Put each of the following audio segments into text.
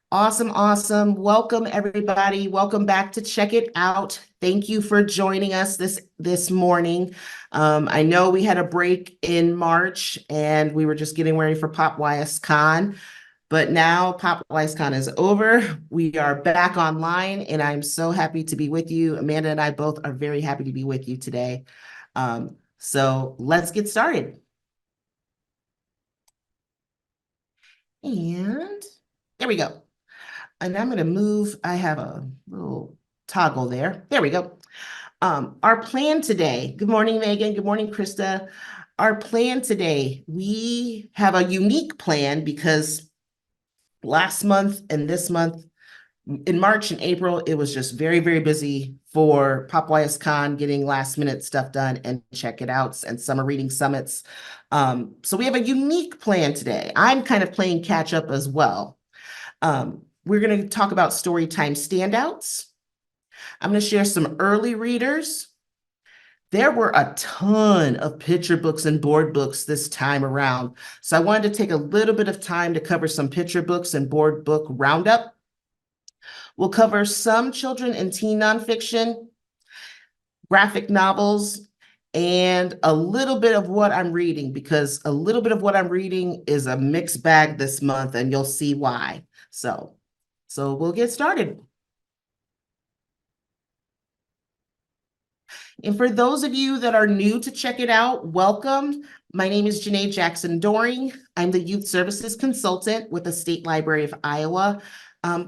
Awesome, awesome. Welcome everybody. Welcome back to Check It Out. Thank you for joining us this morning. I know we had a break in March and we were just getting ready for Pop Con, but now Pop Con is over. We are back online and I'm so happy to be with you. Amanda and I both are very happy to be with you today. So let's get started. And there we go. And I'm going to move. I have a little toggle there. There we go. Our plan today. Good morning, Megan. Good morning, Krista. Our plan today, we have a unique plan because last month and this month, in March and April, it was just very, very busy for Pop Con, getting last minute stuff done and check it outs and summer reading summits. So we have a unique plan today. I'm kind of playing catch up as well. We're going to talk about story time standouts. I'm going to share some early readers. There were a ton of picture books and board books this time around. So I wanted to take a little bit of time to cover some picture books and board book roundup. We'll cover some children and teen nonfiction, graphic novels, and a little bit of what I'm reading, because a little bit of what I'm reading is a mixed bag this month, and you'll see why. So we'll get started. And for those of you that are new to Check It Out, welcome. My name is Janeé Jackson-Doering. I'm the Youth Services Consultant with the State Library of Iowa.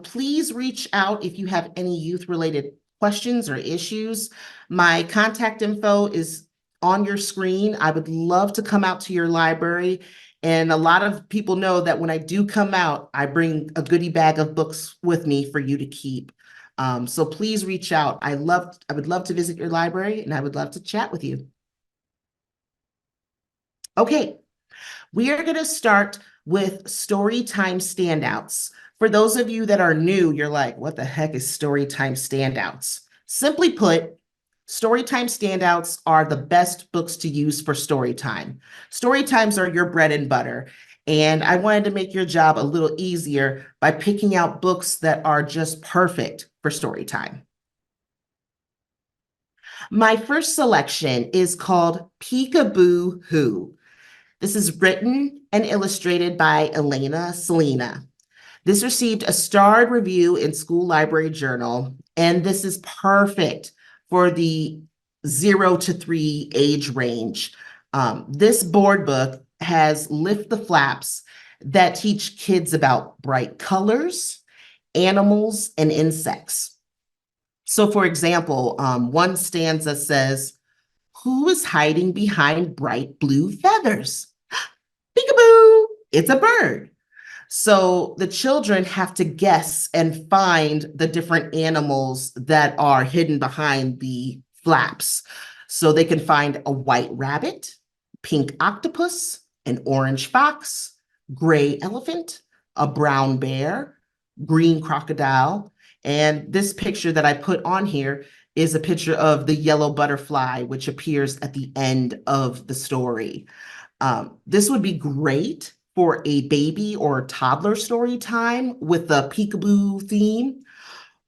Please reach out if you have any youth-related questions or issues. My contact info is on your screen. I would love to come out to your library. And a lot of people know that when I do come out, I bring a goodie bag of books with me for you to keep. So please reach out. I would love to visit your library and I would love to chat with you. Okay, we are going to start with story time standouts. For those of you that are new, you're like, what the heck is story time standouts? Simply put, story time standouts are the best books to use for story time. Story times are your bread and butter. And I wanted to make your job a little easier by picking out books that are just perfect for story time. My first selection is called Peekaboo Who. This is written and illustrated by Elena Selena. This received a starred review in School Library Journal, and this is perfect for the 0 to 3 age range. This board book has Lift the Flaps that teach kids about bright colors, animals, and insects. So for example, one stanza says, "Who is hiding behind bright blue feathers? Peekaboo, it's a bird." So the children have to guess and find the different animals that are hidden behind the flaps. So they can find a white rabbit, pink octopus, an orange fox, gray elephant, a brown bear, green crocodile. And this picture that I put on here is a picture of the yellow butterfly, which appears at the end of the story. This would be great for a baby or toddler story time with the peekaboo theme,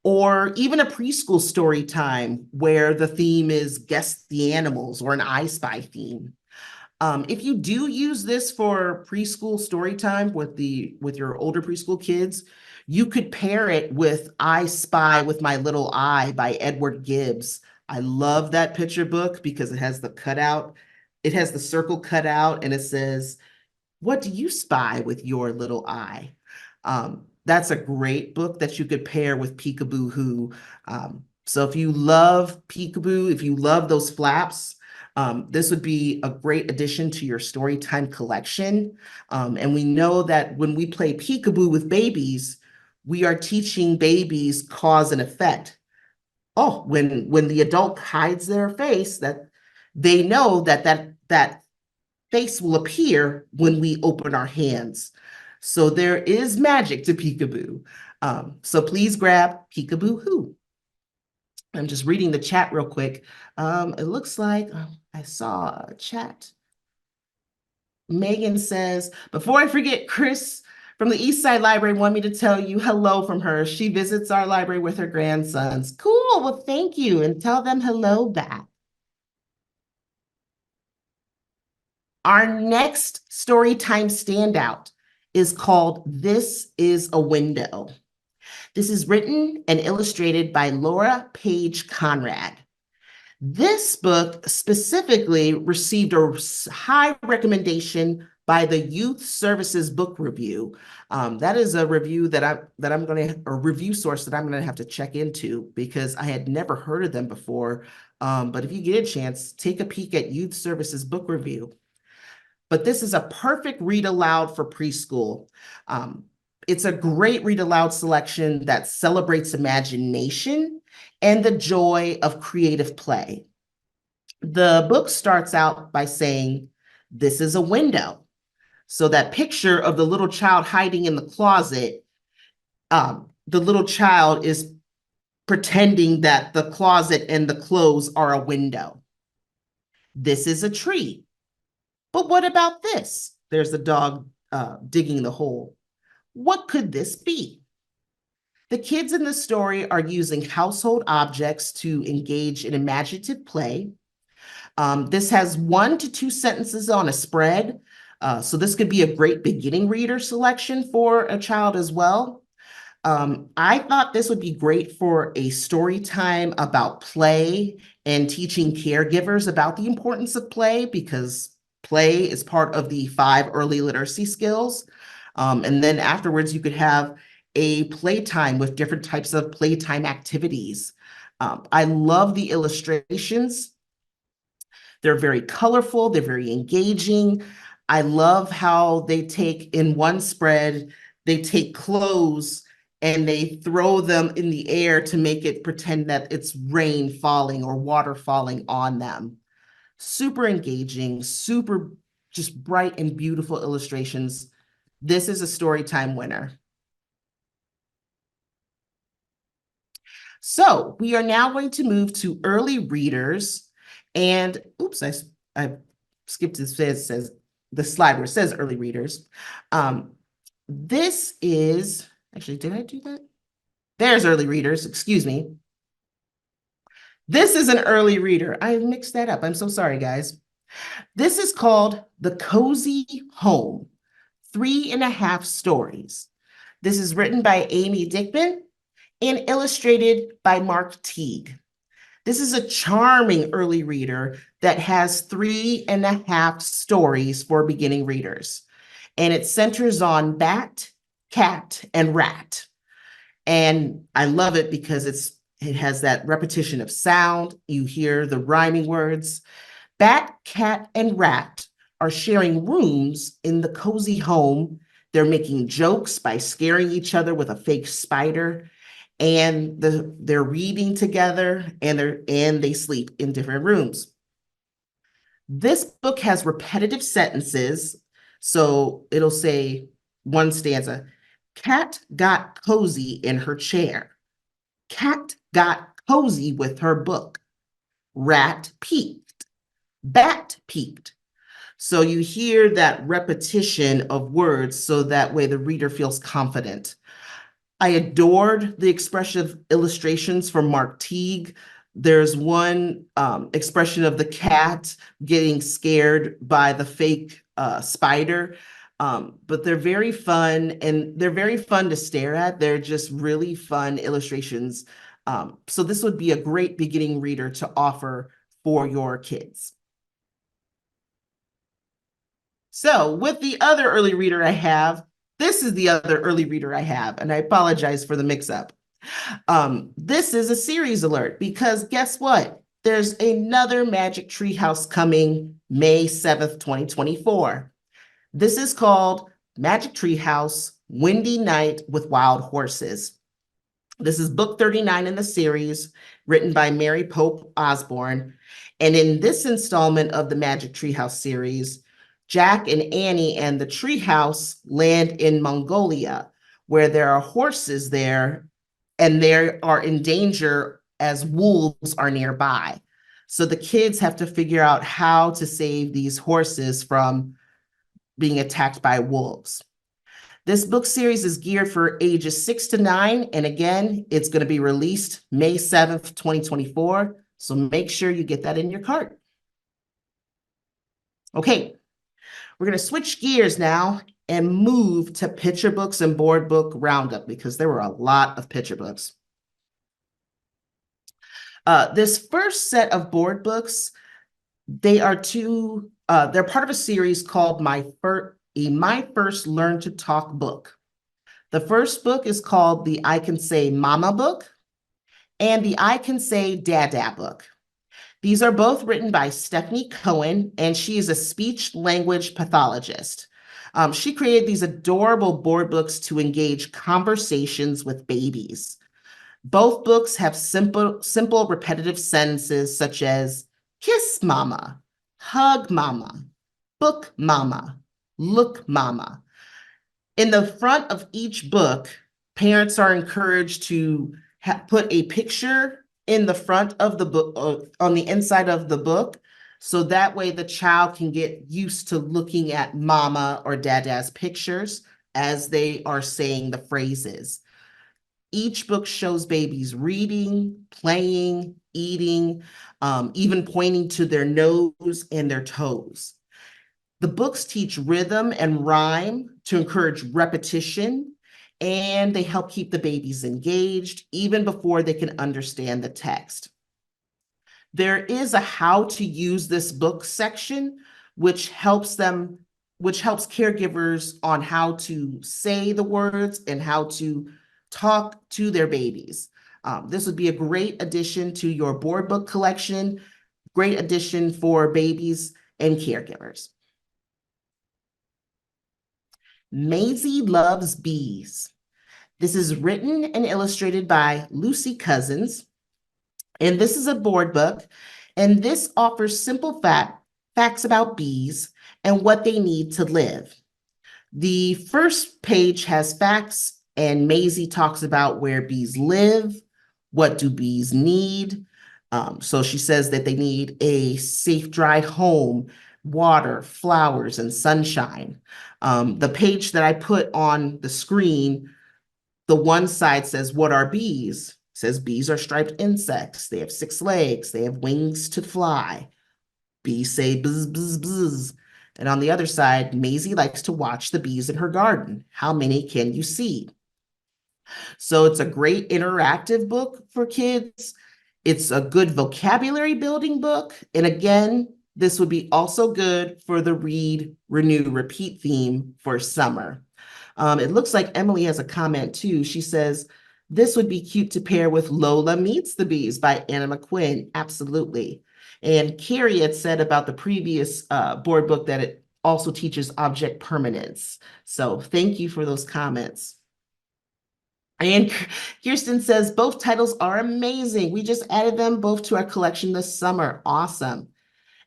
or even a preschool story time where the theme is guess the animals or an I Spy theme. If you do use this for preschool story time with your older preschool kids, you could pair it with I Spy with My Little Eye by Edward Gibbs. I love that picture book because it has the cutout. It has the circle cut out and it says, "What do you spy with your little eye?" That's a great book that you could pair with Peekaboo Who. So if you love Peekaboo, if you love those flaps, this would be a great addition to your storytime collection. And we know that when we play Peekaboo with babies, we are teaching babies cause and effect. Oh, when the adult hides their face, that they know that face will appear when we open our hands. So there is magic to Peekaboo. So please grab Peekaboo Who. I'm just reading the chat real quick. It looks like I saw a chat. Megan says, before I forget, Chris from the East Side Library want me to tell you hello from her. She visits our library with her grandsons. Cool. Well, thank you. And tell them hello back. Our next story time standout is called This is a Window. This is written and illustrated by Laura Page Conrad. This book specifically received a high recommendation by the Youth Services Book Review. That is a review that I'm going to a review source that I'm going to have to check into because I had never heard of them before. But if you get a chance, take a peek at Youth Services Book Review. But this is a perfect read aloud for preschool. It's a great read aloud selection that celebrates imagination and the joy of creative play. The book starts out by saying, "This is a window." So that picture of the little child hiding in the closet, the little child is pretending that the closet and the clothes are a window. "This is a tree." But what about this? There's the dog digging the hole. What could this be? The kids in the story are using household objects to engage in imaginative play. This has 1 to 2 sentences on a spread. So this could be a great beginning reader selection for a child as well. I thought this would be great for a story time about play and teaching caregivers about the importance of play because play is part of the 5 early literacy skills. And then afterwards, you could have a playtime with different types of playtime activities. I love the illustrations. They're very colorful, they're very engaging. I love how they take in one spread, they take clothes and they throw them in the air to make it pretend that it's rain falling or water falling on them. Super engaging, super just bright and beautiful illustrations. This is a Storytime winner. So we are now going to move to early readers. And oops, I skipped it. Says the slide where it says early readers. This is actually, did I do that? There's early readers, excuse me. This is an early reader. I mixed that up. I'm so sorry, guys. This is called The Cozy Home, 3.5 stories. This is written by Amy Dickman and illustrated by Mark Teague. This is a charming early reader that has 3.5 stories for beginning readers. And it centers on bat, cat, and rat. And I love it because it has that repetition of sound. You hear the rhyming words. Bat, cat, and rat are sharing rooms in the cozy home. They're making jokes by scaring each other with a fake spider. And they're reading together and they sleep in different rooms. This book has repetitive sentences. So it'll say one stanza, "Cat got cozy in her chair. Cat got cozy with her book. Rat peeked. Bat peeked." So you hear that repetition of words so that way the reader feels confident. I adored the expressive illustrations from Mark Teague. There's one expression of the cat getting scared by the fake spider, but they're very fun and they're very fun to stare at. They're just really fun illustrations. So this would be a great beginning reader to offer for your kids. So with the other early reader I have, this is the other early reader I have, and I apologize for the mix-up. This is a series alert because guess what? There's another Magic Tree House coming May 7th, 2024. This is called Magic Tree House, Windy Night with Wild Horses. This is book 39 in the series, written by Mary Pope Osborne. And in this installment of the Magic Tree House series, Jack and Annie and the treehouse land in Mongolia, where there are horses there, and they are in danger as wolves are nearby. So the kids have to figure out how to save these horses from being attacked by wolves. This book series is geared for ages 6 to 9, and again, it's going to be released May 7th, 2024, so make sure you get that in your cart. Okay, we're going to switch gears now and move to picture books and board book roundup because there were a lot of picture books. This first set of board books, they're part of a series called My First Learn to Talk book. The first book is called the I Can Say Mama book and the I Can Say Dada book. These are both written by Stephanie Cohen, and she is a speech language pathologist. She created these adorable board books to engage conversations with babies. Both books have simple repetitive sentences such as kiss mama, hug mama, book mama, look mama. In the front of each book, parents are encouraged to put a picture in the front of the book, on the inside of the book, so that way the child can get used to looking at mama or dada's pictures as they are saying the phrases. Each book shows babies reading, playing, eating, even pointing to their nose and their toes. The books teach rhythm and rhyme to encourage repetition, and they help keep the babies engaged even before they can understand the text. There is a how to use this book section, which helps caregivers on how to say the words and how to talk to their babies. This would be a great addition to your board book collection, great addition for babies and caregivers. Maisie Loves Bees. This is written and illustrated by Lucy Cousins, and this is a board book, and this offers simple facts about bees and what they need to live. The first page has facts, and Maisie talks about where bees live, what do bees need. So she says that they need a safe, dry home, water, flowers, and sunshine. The page that I put on the screen, the one side says, what are bees? It says bees are striped insects. They have 6 legs. They have wings to fly. Bees say buzz, buzz, buzz. And on the other side, Maisie likes to watch the bees in her garden. How many can you see? So it's a great interactive book for kids. It's a good vocabulary building book. And again, this would be also good for the read, renew, repeat theme for summer. It looks like Emily has a comment too. She says, this would be cute to pair with Lola Meets the Bees by Anna McQuinn. Absolutely. And Carrie had said about the previous board book that it also teaches object permanence. So thank you for those comments. And Kirsten says, both titles are amazing. We just added them both to our collection this summer. Awesome.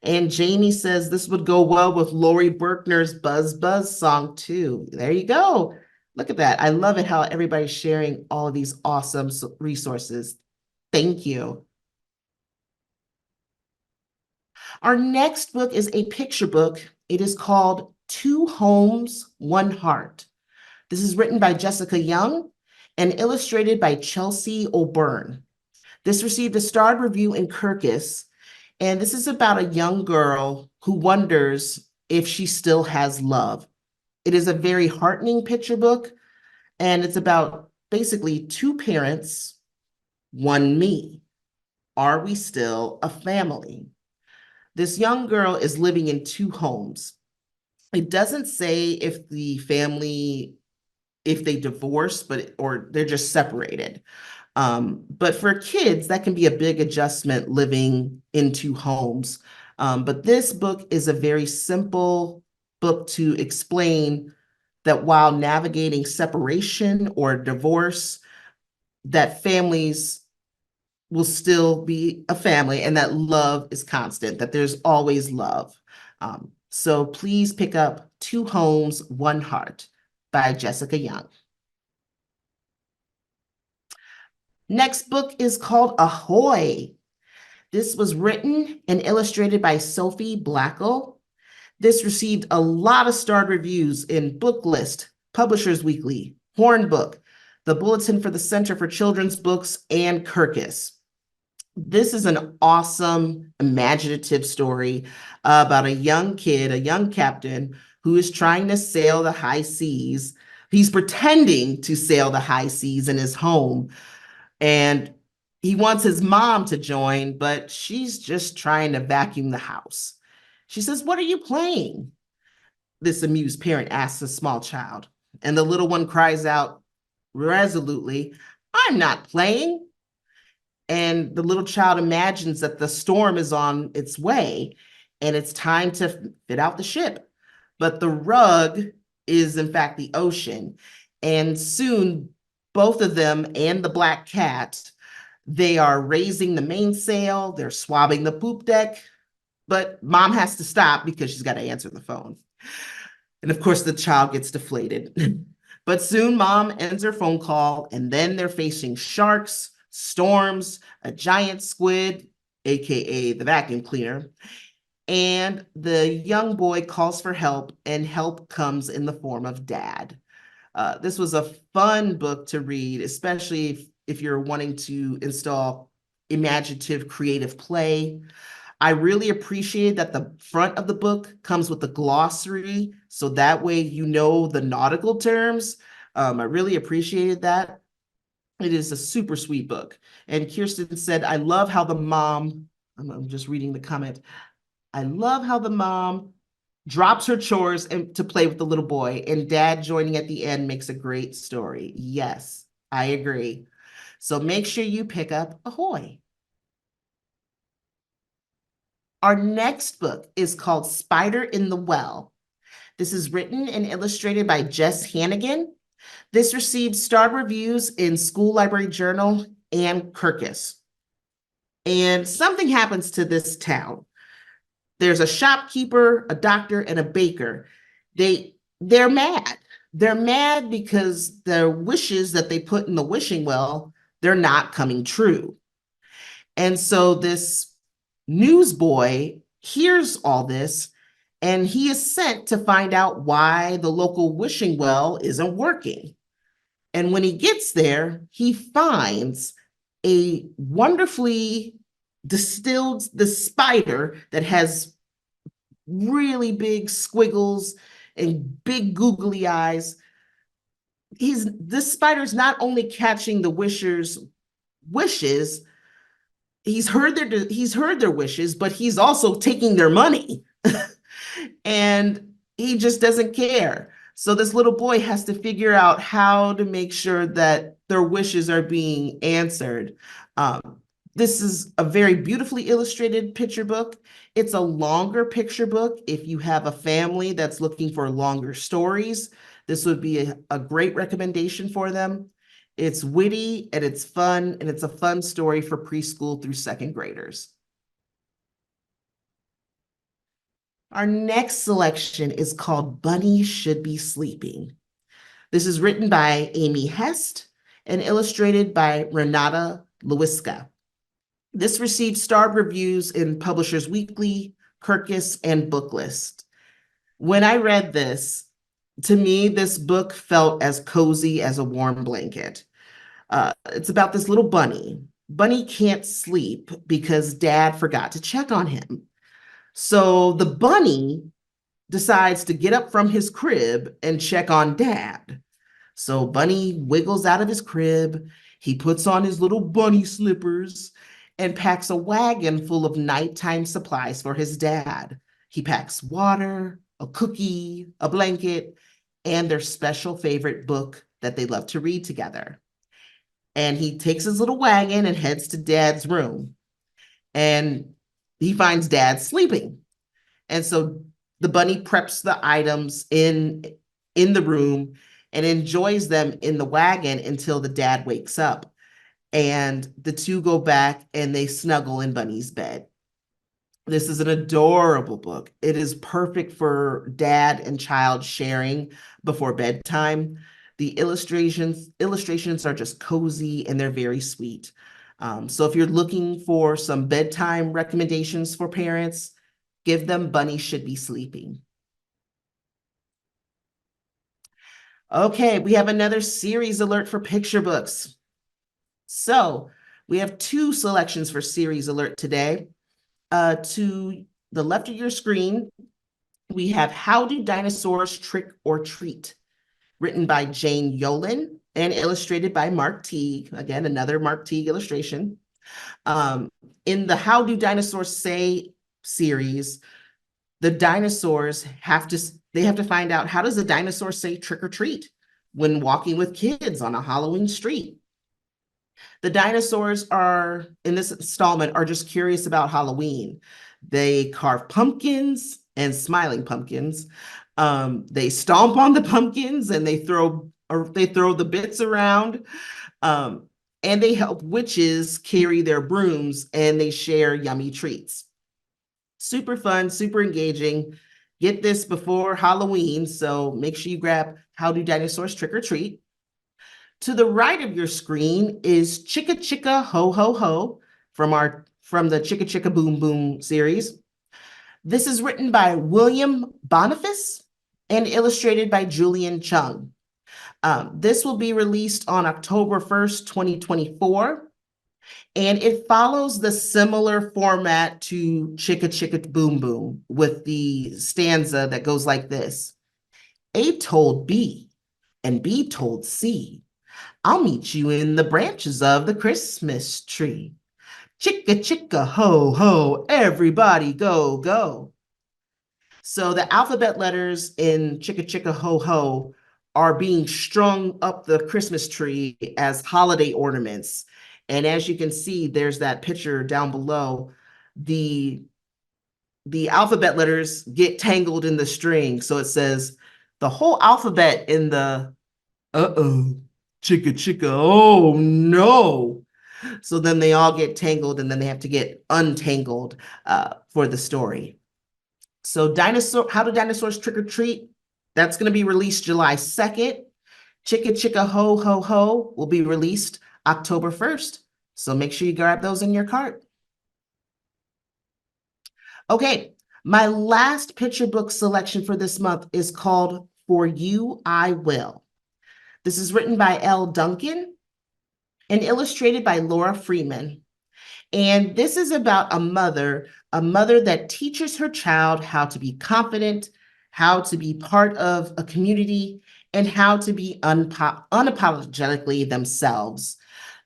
And Jamie says this would go well with Lori Berkner's Buzz Buzz song too. There you go. Look at that. I love it how everybody's sharing all of these awesome resources. Thank you. Our next book is a picture book. It is called Two Homes, One Heart. This is written by Jessica Young and illustrated by Chelsea O'Byrne. This received a starred review in Kirkus, and this is about a young girl who wonders if she still has love. It is a very heartening picture book, and it's about basically 2 parents, 1 me. Are we still a family? This young girl is living in 2 homes. It doesn't say if the family, if they divorce, or they're just separated. But for kids, that can be a big adjustment living in 2 homes. But this book is a very simple book to explain that while navigating separation or divorce, that families will still be a family and that love is constant, that there's always love. So please pick up Two Homes, One Heart by Jessica Young. Next book is called Ahoy. This was written and illustrated by Sophie Blackle. This received a lot of starred reviews in Booklist, Publishers Weekly, Horn Book, the Bulletin for the Center for Children's Books, and Kirkus. This is an awesome, imaginative story about a young kid, a young captain who is trying to sail the high seas. He's pretending to sail the high seas in his home, and he wants his mom to join, but she's just trying to vacuum the house. She says, "What are you playing?" This amused parent asks a small child, and the little one cries out resolutely, "I'm not playing." And the little child imagines that the storm is on its way and it's time to fit out the ship. But the rug is, in fact, the ocean. And soon, both of them and the black cat, they are raising the mainsail, they're swabbing the poop deck, but mom has to stop because she's got to answer the phone. And of course, the child gets deflated. But soon, mom ends her phone call, and then they're facing sharks, storms, a giant squid, aka the vacuum cleaner, and the young boy calls for help, and help comes in the form of dad. This was a fun book to read, especially if you're wanting to install imaginative, creative play. I really appreciate that the front of the book comes with a glossary, so that way you know the nautical terms. I really appreciated that. It is a super sweet book. And Kirsten said, "I love how the mom," I'm just reading the comment, "I love how the mom drops her chores to play with the little boy, and dad joining at the end makes a great story." Yes, I agree. So make sure you pick up Ahoy. Our next book is called Spider in the Well. This is written and illustrated by Jess Hannigan. This received starred reviews in School Library Journal and Kirkus. And something happens to this town. There's a shopkeeper, a doctor, and a baker. They're mad. They're mad because their wishes that they put in the wishing well, they're not coming true. And so this newsboy hears all this, and he is sent to find out why the local wishing well isn't working. And when he gets there, he finds a wonderfully distilled the spider that has really big squiggles and big googly eyes. This spider's not only catching the wishers' wishes, he's heard their wishes, but he's also taking their money. And he just doesn't care. So this little boy has to figure out how to make sure that their wishes are being answered. This is a very beautifully illustrated picture book. It's a longer picture book. If you have a family that's looking for longer stories, this would be a great recommendation for them. It's witty and it's fun, and it's a fun story for preschool through second graders. Our next selection is called Bunny Should Be Sleeping. This is written by Amy Hest and illustrated by Renata Lewiska. This received starred reviews in Publishers Weekly, Kirkus, and Booklist. When I read this, to me, this book felt as cozy as a warm blanket. It's about this little bunny. Bunny can't sleep because dad forgot to check on him. So the bunny decides to get up from his crib and check on dad. So Bunny wiggles out of his crib. He puts on his little bunny slippers and packs a wagon full of nighttime supplies for his dad. He packs water, a cookie, a blanket, and their special favorite book that they love to read together. And he takes his little wagon and heads to dad's room. And he finds dad sleeping. And so the bunny preps the items in the room and enjoys them in the wagon until the dad wakes up. And the two go back and they snuggle in Bunny's bed. This is an adorable book. It is perfect for dad and child sharing before bedtime. The illustrations are just cozy and they're very sweet. So if you're looking for some bedtime recommendations for parents, give them Bunny Should Be Sleeping. Okay, we have another series alert for picture books. So we have two selections for series alert today. To the left of your screen, we have How Do Dinosaurs Trick or Treat, written by Jane Yolen and illustrated by Mark Teague. Again, another Mark Teague illustration. In the How Do Dinosaurs Say series, the dinosaurs have to find out, how does a dinosaur say trick or treat when walking with kids on a Halloween street? The dinosaurs are, in this installment, are just curious about Halloween. They carve pumpkins and smiling pumpkins. They stomp on the pumpkins and they throw the bits around. Um, and they help witches carry their brooms and they share yummy treats. Super fun, super engaging. Get this before Halloween, so make sure you grab How Do Dinosaurs Trick or Treat. To the right of your screen is Chicka Chicka Ho Ho Ho from the Chicka Chicka Boom Boom series. This is written by William Boniface and illustrated by Julian Chung. This will be released on October 1st, 2024. And it follows the similar format to Chicka Chicka Boom Boom with the stanza that goes like this. A told B, and B told C, I'll meet you in the branches of the Christmas tree. Chicka chicka ho ho, everybody go go. So the alphabet letters in Chicka Chicka Ho Ho are being strung up the Christmas tree as holiday ornaments. And as you can see, there's that picture down below. The alphabet letters get tangled in the string. So it says the whole alphabet in the uh-oh, chicka chicka, oh no. So then they all get tangled and then they have to get untangled for the story. So How Do Dinosaurs Trick or Treat? That's going to be released July 2nd. Chicka Chicka Ho Ho Ho will be released October 1st. So make sure you grab those in your cart. Okay, my last picture book selection for this month is called For You I Will. This is written by L. Duncan and illustrated by Laura Freeman. And this is about a mother that teaches her child how to be confident, how to be part of a community, and how to be unapologetically themselves.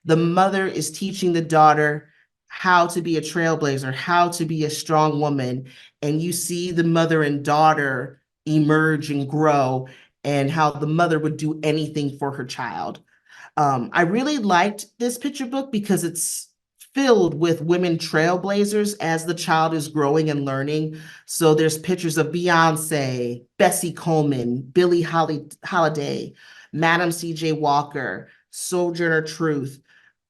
The mother is teaching the daughter how to be a trailblazer, how to be a strong woman. And you see the mother and daughter emerge and grow, and how the mother would do anything for her child. I really liked this picture book because it's filled with women trailblazers as the child is growing and learning. So there's pictures of Beyonce, Bessie Coleman, Billie Holiday, Madam C.J. Walker, Sojourner Truth,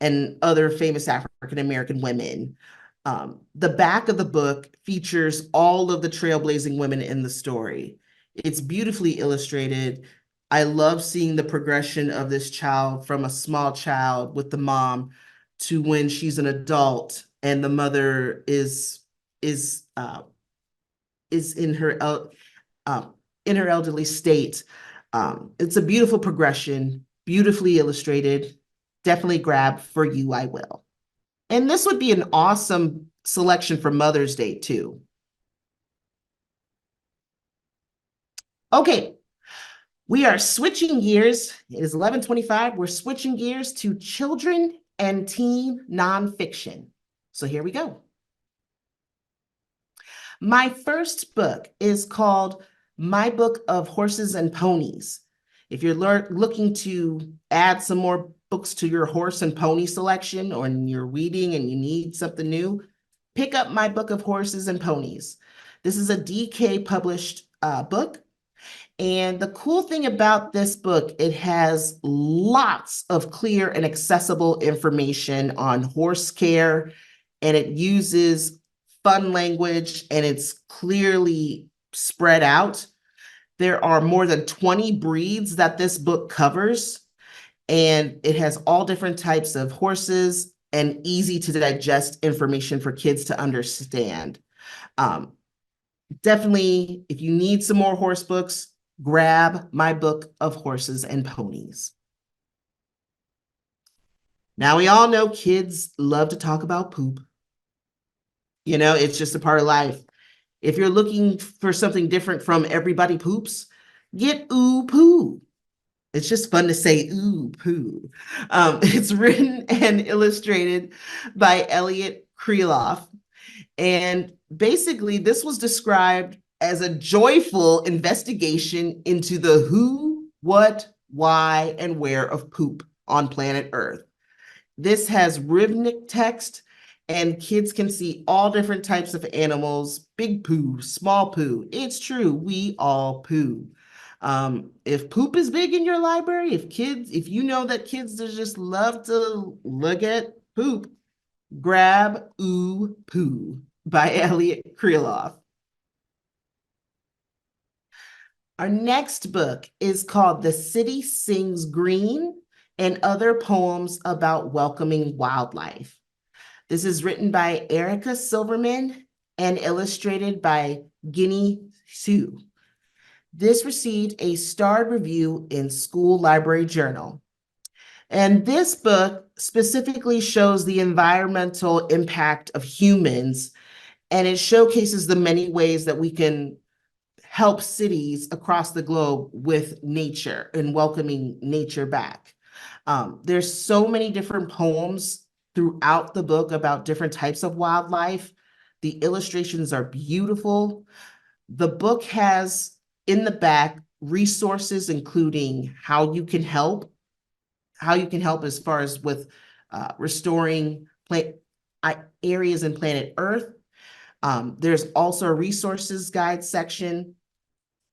and other famous African-American women. The back of the book features all of the trailblazing women in the story. It's beautifully illustrated. I love seeing the progression of this child from a small child with the mom to when she's an adult and the mother is in her elderly state. It's a beautiful progression, beautifully illustrated. Definitely grab For You I Will. And this would be an awesome selection for Mother's Day too. Okay, we are switching gears. It is 11:25. We're switching gears to children and teen nonfiction. So here we go. My first book is called My Book of Horses and Ponies. If you're looking to add some more books to your horse and pony selection, or you're reading and you need something new, pick up My Book of Horses and Ponies. This is a DK published book. And the cool thing about this book, it has lots of clear and accessible information on horse care, and it uses fun language, and it's clearly spread out. There are more than 20 breeds that this book covers, and it has all different types of horses and easy to digest information for kids to understand. Definitely, if you need some more horse books, grab my book of horses and ponies. Now, we all know kids love to talk about poop. You know, it's just a part of life. If you're looking for something different from Everybody Poops, get Ooh Poo. It's just fun to say ooh poo. It's written and illustrated by Elliot Kreloff. And basically, this was described as a joyful investigation into the who, what, why, and where of poop on planet Earth. This has rhythmic text, and kids can see all different types of animals, big poo, small poo. It's true, we all poo. If poop is big in your library, if you know that kids just love to look at poop, grab Ooh Poo by Elliot Kreloff. Our next book is called The City Sings Green and Other Poems About Welcoming Wildlife. This is written by Erica Silverman and illustrated by Guinea Sue. This received a starred review in School Library Journal. And this book specifically shows the environmental impact of humans, and it showcases the many ways that we can help cities across the globe with nature and welcoming nature back. There's so many different poems throughout the book about different types of wildlife. The illustrations are beautiful. The book has in the back resources, including how you can help as far as with restoring areas in planet Earth. There's also a resources guide section.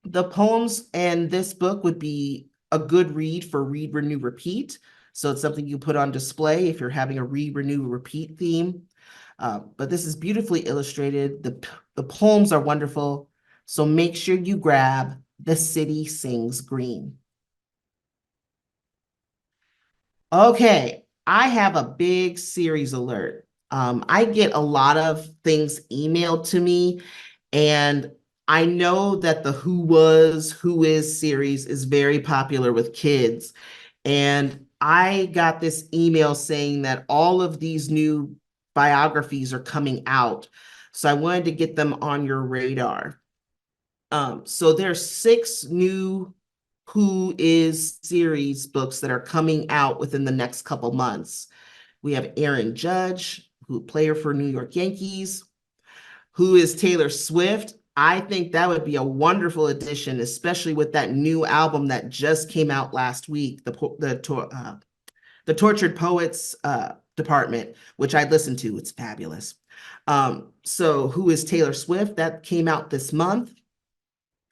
The poems in this book would be a good read for read, renew, repeat. So it's something you put on display if you're having a read, renew, repeat theme. But this is beautifully illustrated. The poems are wonderful. So make sure you grab The City Sings Green. Okay, I have a big series alert. I get a lot of things emailed to me, and I know that the Who Was, Who Is series is very popular with kids. And I got this email saying that all of these new biographies are coming out. So I wanted to get them on your radar. So there's 6 new Who Is series books that are coming out within the next couple months. We have Aaron Judge, player for New York Yankees. Who Is Taylor Swift? I think that would be a wonderful addition, especially with that new album that just came out last week, the Tortured Poets Department, which I listened to. It's fabulous. So Who Is Taylor Swift? That came out this month.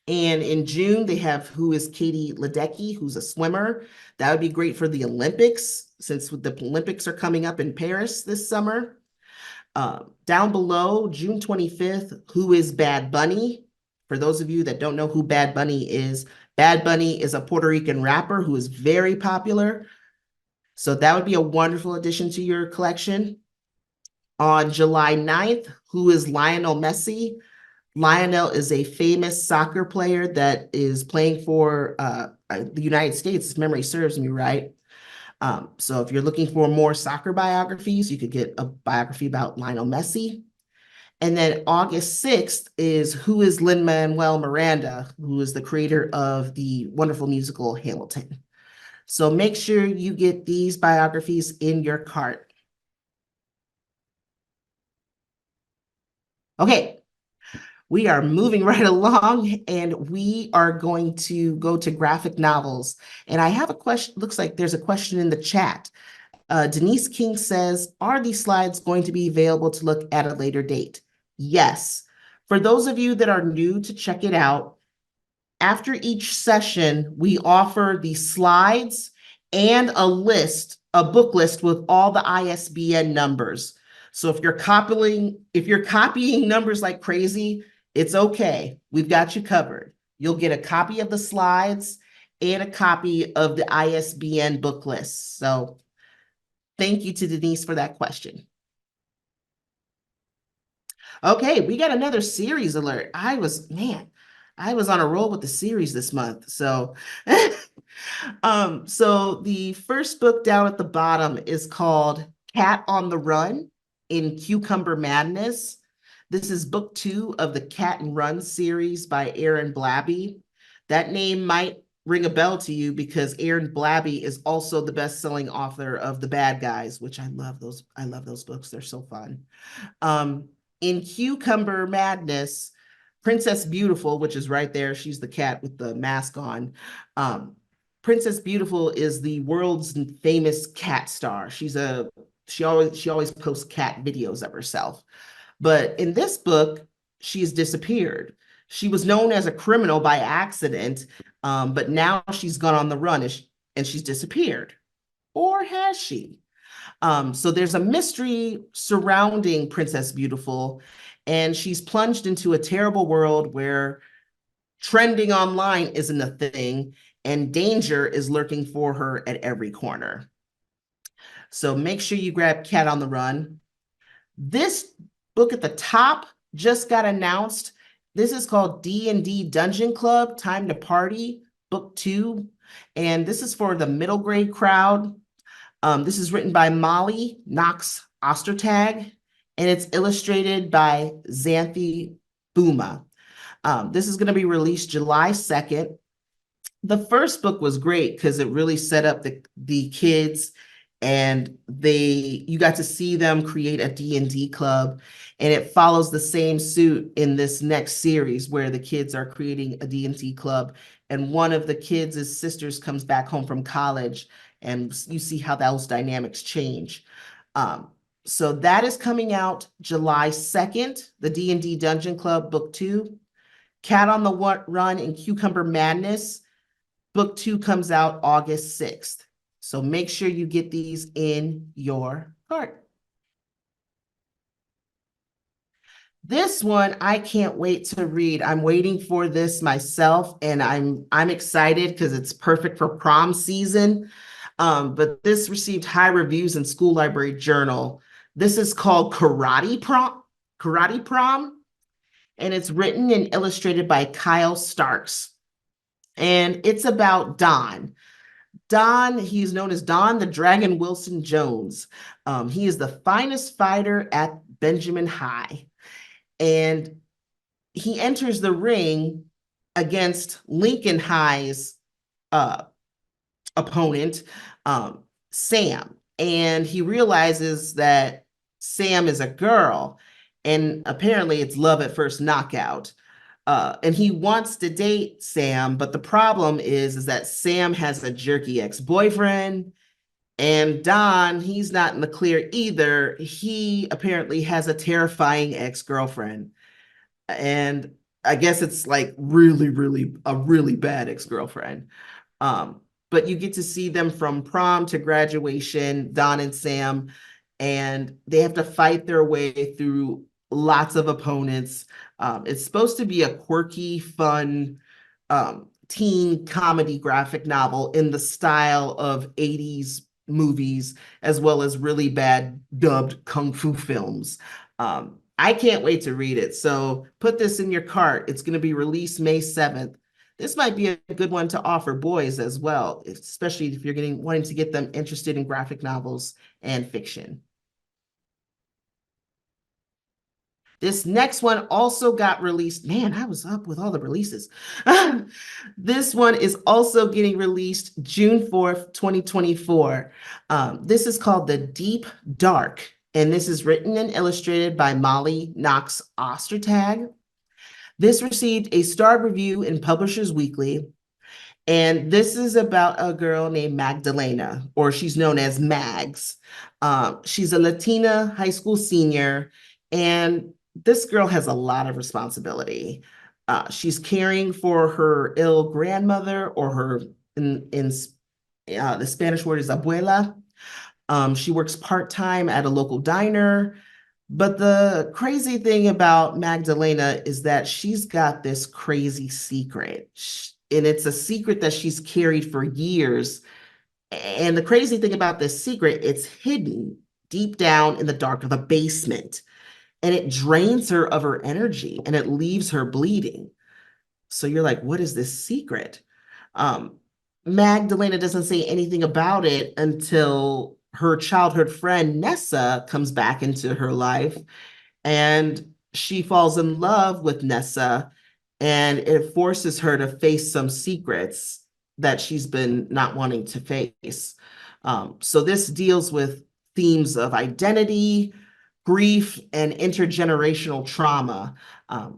And in June, they have Who Is Katie Ledecky, who's a swimmer. That would be great for the Olympics, since the Olympics are coming up in Paris this summer. Down below, June 25th, Who Is Bad Bunny? For those of you that don't know who Bad Bunny is a Puerto Rican rapper who is very popular. So that would be a wonderful addition to your collection. On July 9th, Who Is Lionel Messi? Lionel is a famous soccer player that is playing for the United States, if memory serves me right. So if you're looking for more soccer biographies, you could get a biography about Lionel Messi. And then August 6th is Who Is Lin-Manuel Miranda, who is the creator of the wonderful musical Hamilton. So make sure you get these biographies in your cart. Okay, we are moving right along, and we are going to go to graphic novels. And I have a question. Looks like there's a question in the chat. Denise King says, are these slides going to be available to look at a later date? Yes. For those of you that are new to check it out, after each session, we offer the slides and a book list with all the ISBN numbers. So if you're copying numbers like crazy, it's okay. We've got you covered. You'll get a copy of the slides and a copy of the ISBN book list. So thank you to Denise for that question. Okay, we got another series alert. I was on a roll with the series this month. So, so the first book down at the bottom is called Cat on the Run in Cucumber Madness. This is book 2 of the Cat and Run series by Aaron Blabey. That name might ring a bell to you because Aaron Blabey is also the best-selling author of The Bad Guys, which I love those. I love those books. They're so fun. In Cucumber Madness, Princess Beautiful, which is right there, she's the cat with the mask on. Princess Beautiful is the world's famous cat star. She always posts cat videos of herself. But in this book, she's disappeared. She was known as a criminal by accident, but now she's gone on the run and she's disappeared. Or has she? So there's a mystery surrounding Princess Beautiful, and she's plunged into a terrible world where trending online isn't a thing, and danger is lurking for her at every corner. So make sure you grab Cat on the Run. This book at the top just got announced. This is called D&D Dungeon Club, Time to Party, book 2. And this is for the middle grade crowd. This is written by Molly Knox Ostertag, and it's illustrated by Xanthi Buma. This is going to be released July 2nd. The first book was great because it really set up the kids, and you got to see them create a D&D club, and it follows the same suit in this next series where the kids are creating a D&D club, and one of the kids' sisters comes back home from college, and you see how those dynamics change. So that is coming out July 2nd, the D&D Dungeon Club book 2. Cat on the Run in Cucumber Madness, book 2 comes out August 6th. So make sure you get these in your cart. This one, I can't wait to read. I'm waiting for this myself, and I'm excited because it's perfect for prom season. But this received high reviews in School Library Journal. This is called Karate Prom, and it's written and illustrated by Kyle Starks. And it's about Don. Don, he's known as Don the Dragon Wilson Jones. He is the finest fighter at Benjamin High. And he enters the ring against Lincoln High's opponent, Sam. And he realizes that Sam is a girl, and apparently it's love at first knockout. And he wants to date Sam, but the problem is that Sam has a jerky ex-boyfriend, and Don, he's not in the clear either. He apparently has a terrifying ex-girlfriend. And I guess it's like really, really, a really bad ex-girlfriend. But you get to see them from prom to graduation, Don and Sam, and they have to fight their way through lots of opponents. It's supposed to be a quirky, fun teen comedy graphic novel in the style of 80s movies, as well as really bad dubbed kung fu films. I can't wait to read it. So put this in your cart. It's going to be released May 7th. This might be a good one to offer boys as well, especially if you're wanting to get them interested in graphic novels and fiction. This next one also got released. Man, I was up with all the releases. This one is also getting released June 4th, 2024. This is called The Deep Dark, and this is written and illustrated by Molly Knox Ostertag. This received a starred review in Publishers Weekly, and this is about a girl named Magdalena, or she's known as Mags. She's a Latina high school senior, and this girl has a lot of responsibility. She's caring for her ill grandmother, or her, in the Spanish word is abuela. She works part-time at a local diner. But the crazy thing about Magdalena is that she's got this crazy secret. And it's a secret that she's carried for years. And the crazy thing about this secret, it's hidden deep down in the dark of a basement. And it drains her of her energy, and it leaves her bleeding. So you're like, what is this secret? Um, Magdalena doesn't say anything about it until her childhood friend Nessa comes back into her life, and she falls in love with Nessa, and it forces her to face some secrets that she's been not wanting to face. So this deals with themes of identity, grief, and intergenerational trauma.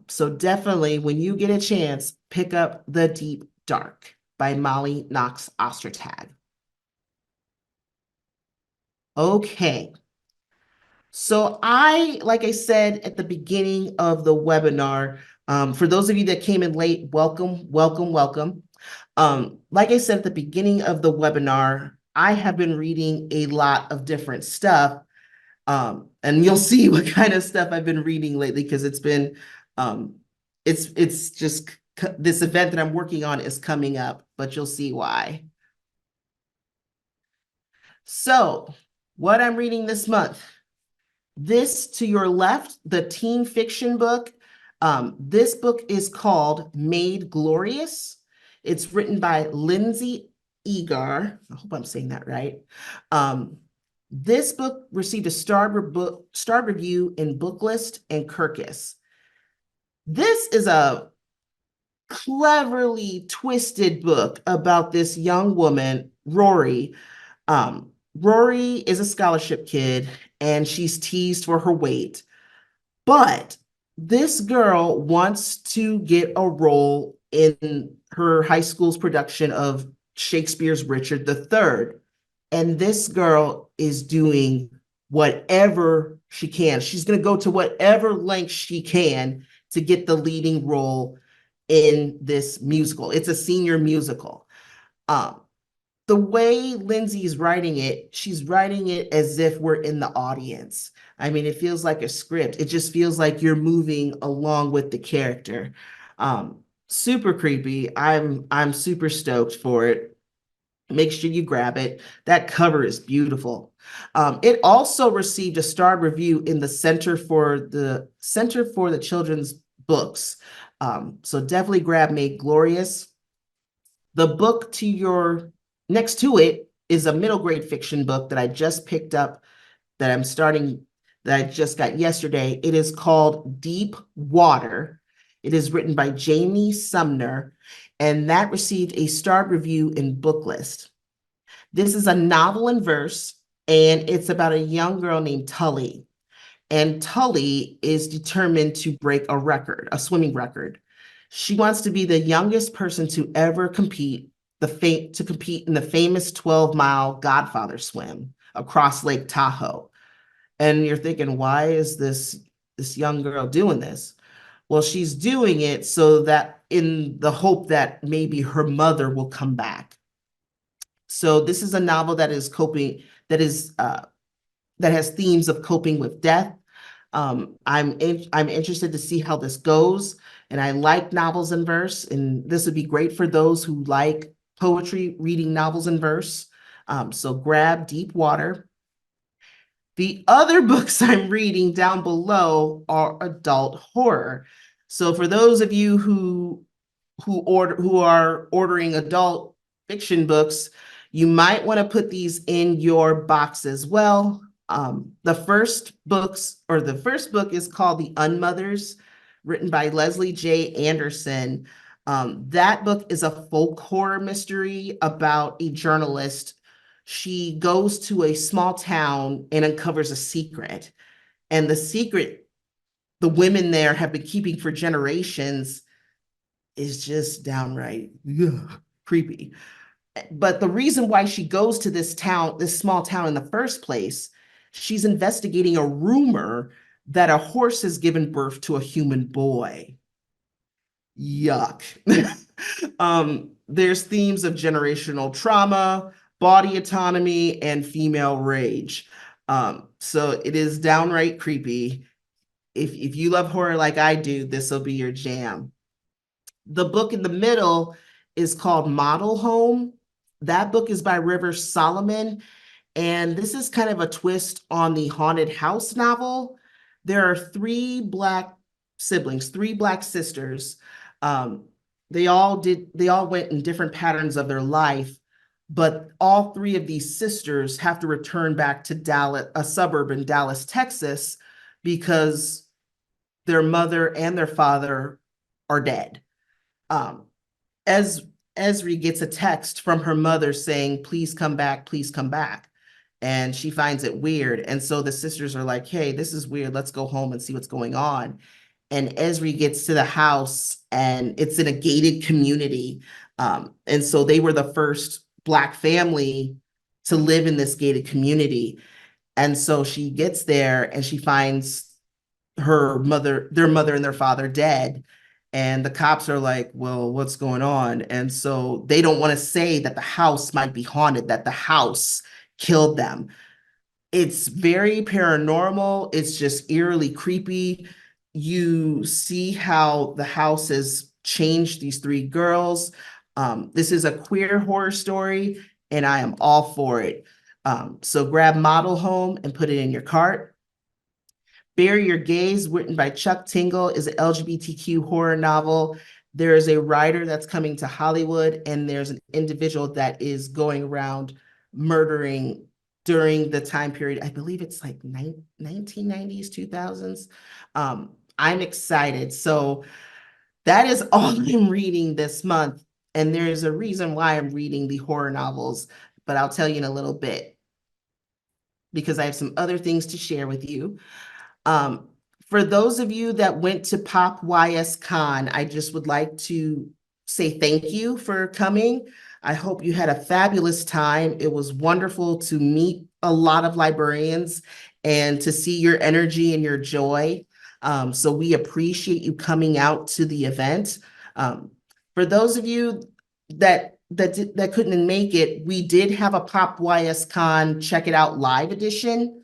So definitely, when you get a chance, pick up The Deep Dark by Molly Knox Ostertag. Okay. So like I said at the beginning of the webinar, for those of you that came in late, welcome, welcome, welcome. Like I said at the beginning of the webinar, I have been reading a lot of different stuff. And you'll see what kind of stuff I've been reading lately, because um, it's just this event that I'm working on is coming up, but you'll see why. So what I'm reading this month. This to your left, the teen fiction book. This book is called Made Glorious. It's written by Lindsay Egar. I hope I'm saying that right. This book received a star review in Booklist and Kirkus. This is a cleverly twisted book about this young woman, Rory. Rory is a scholarship kid, and she's teased for her weight. But this girl wants to get a role in her high school's production of Shakespeare's Richard III. And this girl is doing whatever she can. She's going to go to whatever length she can to get the leading role in this musical. It's a senior musical. Um, the way Lindsay's writing it, she's writing it as if we're in the audience. I mean, it feels like a script. It just feels like you're moving along with the character. Super creepy. I'm super stoked for it. Make sure you grab it. That cover is beautiful. It also received a starred review in the Center for the Children's Books. So definitely grab Made Glorious. The book to your next to it is a middle grade fiction book that I just picked up, that I'm starting, that I just got yesterday. It is called Deep Water. It is written by Jamie Sumner, and that received a starred review in Booklist. This is a novel in verse, and it's about a young girl named Tully. And Tully is determined to break a record, a swimming record. She wants to be the youngest person to ever compete, to compete in the famous 12-mile Godfather swim across Lake Tahoe. And you're thinking, why is this young girl doing this? Well, she's doing it so that in the hope that maybe her mother will come back. So this is a novel that is coping, that has themes of coping with death. I'm interested to see how this goes, and I like novels in verse, and this would be great for those who like poetry, reading novels in verse. So grab Deep Water. The other books I'm reading down below are adult horror. So for those of you who are ordering adult fiction books, you might want to put these in your box as well. The first book is called The Unmothers, written by Leslie J. Anderson. That book is a folk horror mystery about a journalist. She goes to a small town and uncovers a secret. And the secret the women there have been keeping for generations is just downright creepy. But the reason why she goes to this small town in the first place, she's investigating a rumor that a horse has given birth to a human boy. Yuck. There's themes of generational trauma, body autonomy, and female rage. So it is downright creepy. If you love horror like I do, this will be your jam. The book in the middle is called Model Home. That book is by River Solomon, and this is kind of a twist on the haunted house novel. There are three Black siblings, three Black sisters. Um, they all went in different patterns of their life, but all three of these sisters have to return back to Dallas, a suburb in Dallas, Texas, because their mother and their father are dead. Um, as Esri gets a text from her mother saying, please come back, please come back. And she finds it weird. And so the sisters are like, hey, this is weird. Let's go home and see what's going on. And Esri gets to the house and it's in a gated community. And so they were the first Black family to live in this gated community. And so she gets there and she finds their mother and their father dead. And the cops are like, well, what's going on? And so they don't want to say that the house might be haunted, that the house killed them. It's very paranormal. It's just eerily creepy. You see how the house has changed these three girls. This is a queer horror story, and I am all for it. So grab Model Home and put it in your cart. Bury Your Gaze, written by Chuck Tingle, is an LGBTQ horror novel. There is a writer that's coming to Hollywood, and there's an individual that is going around murdering during the time period. I believe it's like 1990s, 2000s. I'm excited. So that is all I'm reading this month. And there's a reason why I'm reading the horror novels, but I'll tell you in a little bit because I have some other things to share with you. Um, for those of you that went to Pop YS Con, I just would like to say thank you for coming. I hope you had a fabulous time. It was wonderful to meet a lot of librarians and to see your energy and your joy. So we appreciate you coming out to the event. For those of you that couldn't make it, we did have a Pop YS Con Check It Out live edition.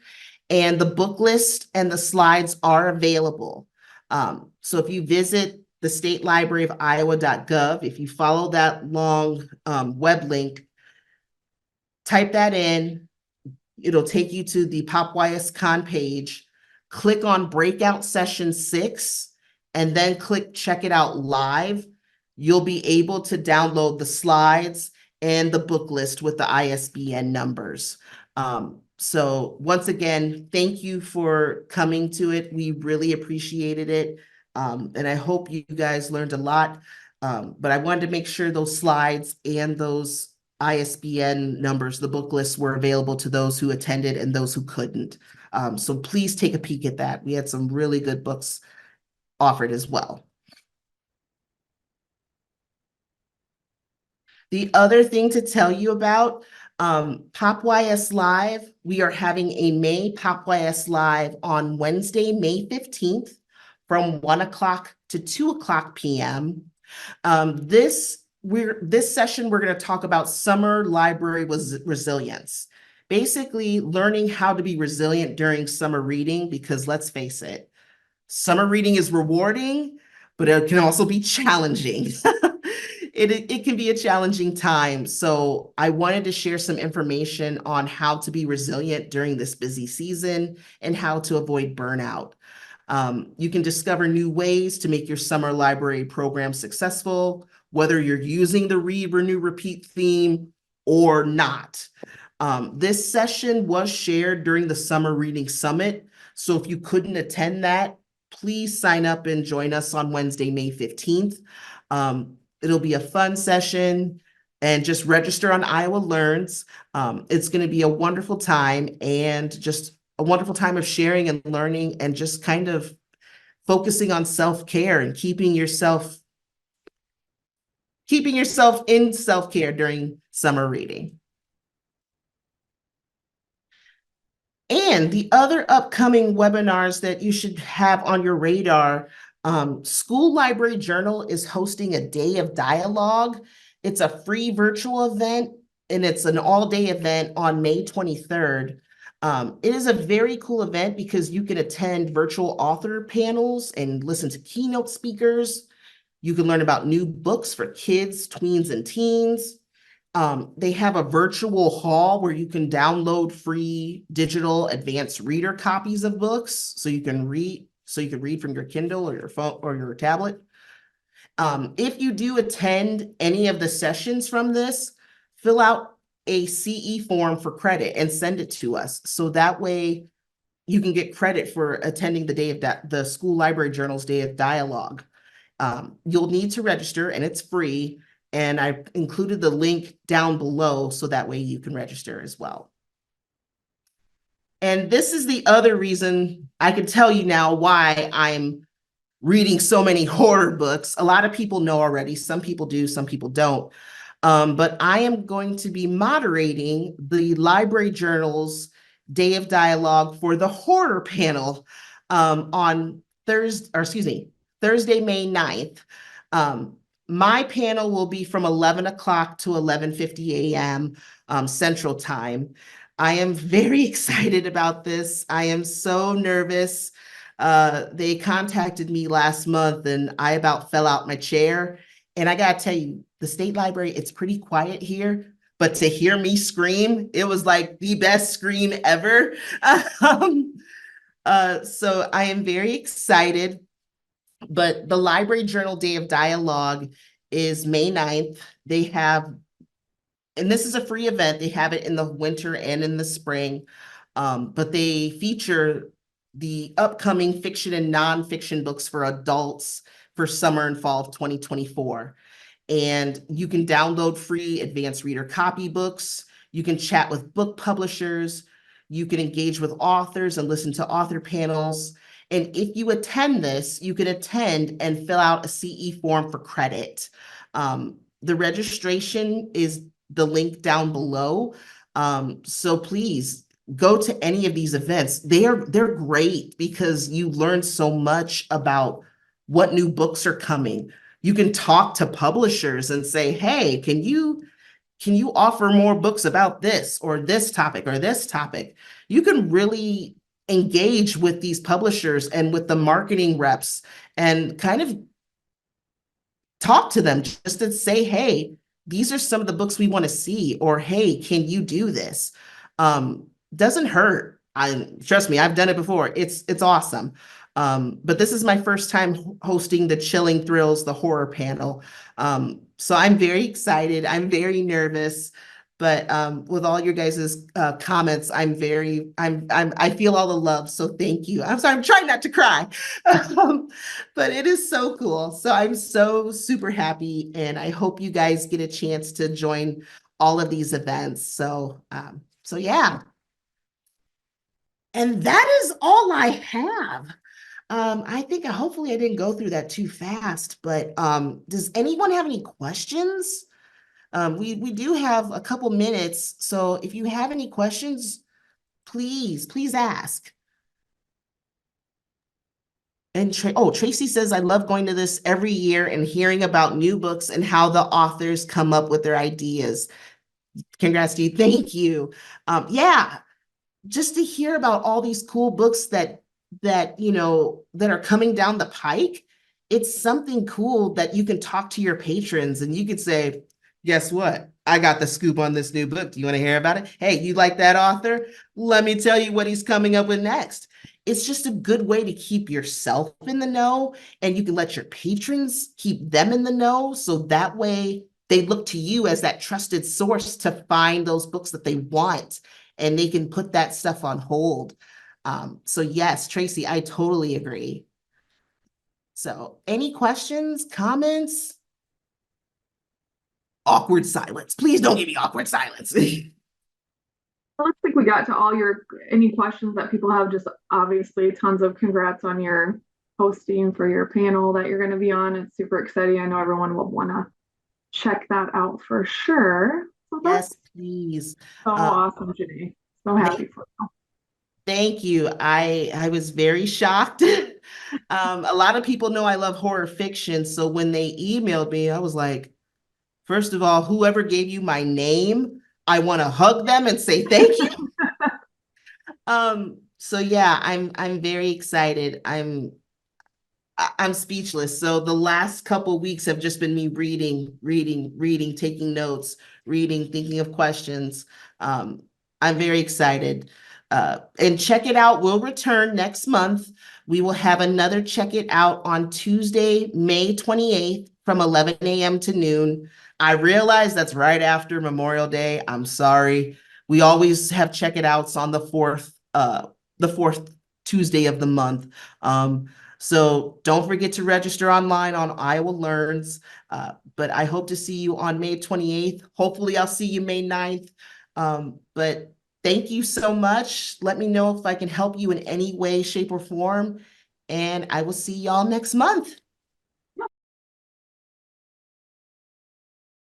And the book list and the slides are available. So if you visit the State Library of Iowa.gov, if you follow that long web link, type that in, it'll take you to the Pop YS Con page, click on Breakout Session 6, and then click Check It Out Live. You'll be able to download the slides and the book list with the ISBN numbers. So once again, thank you for coming to it. We really appreciated it. And I hope you guys learned a lot. But I wanted to make sure those slides and those ISBN numbers, the book lists, were available to those who attended and those who couldn't. So please take a peek at that. We had some really good books offered as well. The other thing to tell you about, Pop YS Live, we are having a May Pop YS Live on Wednesday, May 15th from 1 o'clock to 2 o'clock p.m. This session, we're going to talk about summer library resilience. Basically, learning how to be resilient during summer reading, because let's face it, summer reading is rewarding, but it can also be challenging. It can be a challenging time. So I wanted to share some information on how to be resilient during this busy season and how to avoid burnout. You can discover new ways to make your summer library program successful, whether you're using the Read, Renew, Repeat theme or not. This session was shared during the Summer Reading Summit. So if you couldn't attend that, please sign up and join us on Wednesday, May 15th. It'll be a fun session, and just register on Iowa Learns. It's going to be a wonderful time, and just a wonderful time of sharing and learning and just kind of focusing on self-care and keeping yourself in self-care during summer reading. And the other upcoming webinars that you should have on your radar, School Library Journal is hosting a day of dialogue. It's a free virtual event, and it's an all-day event on May 23rd. It is a very cool event because you can attend virtual author panels and listen to keynote speakers. You can learn about new books for kids, tweens, and teens. They have a virtual hall where you can download free digital advanced reader copies of books so you can read from your Kindle or your phone or your tablet. If you do attend any of the sessions from this, fill out a CE form for credit and send it to us. So that way you can get credit for attending the School Library Journal's Day of Dialogue. You'll need to register and it's free. And I included the link down below so that way you can register as well. And this is the other reason I can tell you now why I'm reading so many horror books. A lot of people know already. Some people do, some people don't. But I am going to be moderating the Library Journal's Day of Dialogue for the horror panel on Thursday, May 9th. My panel will be from 11 o'clock to 11:50 a.m. Central Time. I am very excited about this. I am so nervous. They contacted me last month and I about fell out my chair. And I gotta tell you, the state library, it's pretty quiet here, but to hear me scream, it was like the best scream ever. So I am very excited. But the Library Journal Day of Dialogue is May 9th. They have, and this is a free event. They have it in the winter and in the spring, but they feature the upcoming fiction and nonfiction books for adults for summer and fall of 2024. And you can download free advanced reader copybooks. You can chat with book publishers. You can engage with authors and listen to author panels. And if you attend this, you can attend and fill out a CE form for credit. The registration is the link down below. So please go to any of these events. They're great because you learn so much about what new books are coming. You can talk to publishers and say, hey, can you offer more books about this or this topic or this topic? You can really engage with these publishers and with the marketing reps and kind of talk to them just to say, hey, these are some of the books we want to see, or hey, can you do this? Doesn't hurt. Trust me, I've done it before. It's awesome. But this is my first time hosting the Chilling Thrills, the horror panel. So I'm very excited. I'm very nervous. But with all your guys' comments, I feel all the love. So thank you. I'm sorry, I'm trying not to cry. But it is so cool. So I'm so super happy. And I hope you guys get a chance to join all of these events. So yeah. And that is all I have. I think hopefully I didn't go through that too fast, but does anyone have any questions? We do have a couple minutes, so if you have any questions, please ask. And Tracy says, I love going to this every year and hearing about new books and how the authors come up with their ideas. Congrats to you. Thank you. Yeah, just to hear about all these cool books that are coming down the pike. It's something cool that you can talk to your patrons and you could say, guess what? I got the scoop on this new book. Do you want to hear about it? Hey, you like that author? Let me tell you what he's coming up with next. It's just a good way to keep yourself in the know, and you can let your patrons keep them in the know. So that way they look to you as that trusted source to find those books that they want, and they can put that stuff on hold. So yes, Tracy, I totally agree. So any questions, comments? Awkward silence. Please don't give me awkward silence. It looks like we got to all any questions that people have. Just obviously tons of congrats on your hosting for your panel that you're going to be on. It's super exciting. I know everyone will want to check that out for sure. So yes, please. So awesome, Janeé. So happy for you. Thank you. I was very shocked. A lot of people know I love horror fiction. So when they emailed me, I was like, first of all, whoever gave you my name, I want to hug them and say thank you. So yeah, I'm very excited. I'm speechless. So the last couple of weeks have just been me reading, taking notes, thinking of questions. I'm very excited. And Check It Out will return next month. We will have another Check It Out on Tuesday, May 28th from 11 a.m. to noon. I realize that's right after Memorial Day. I'm sorry. We always have check it outs on the fourth Tuesday of the month. So don't forget to register online on Iowa Learns. But I hope to see you on May 28th. Hopefully I'll see you May 9th. But thank you so much. Let me know if I can help you in any way, shape, or form. And I will see y'all next month.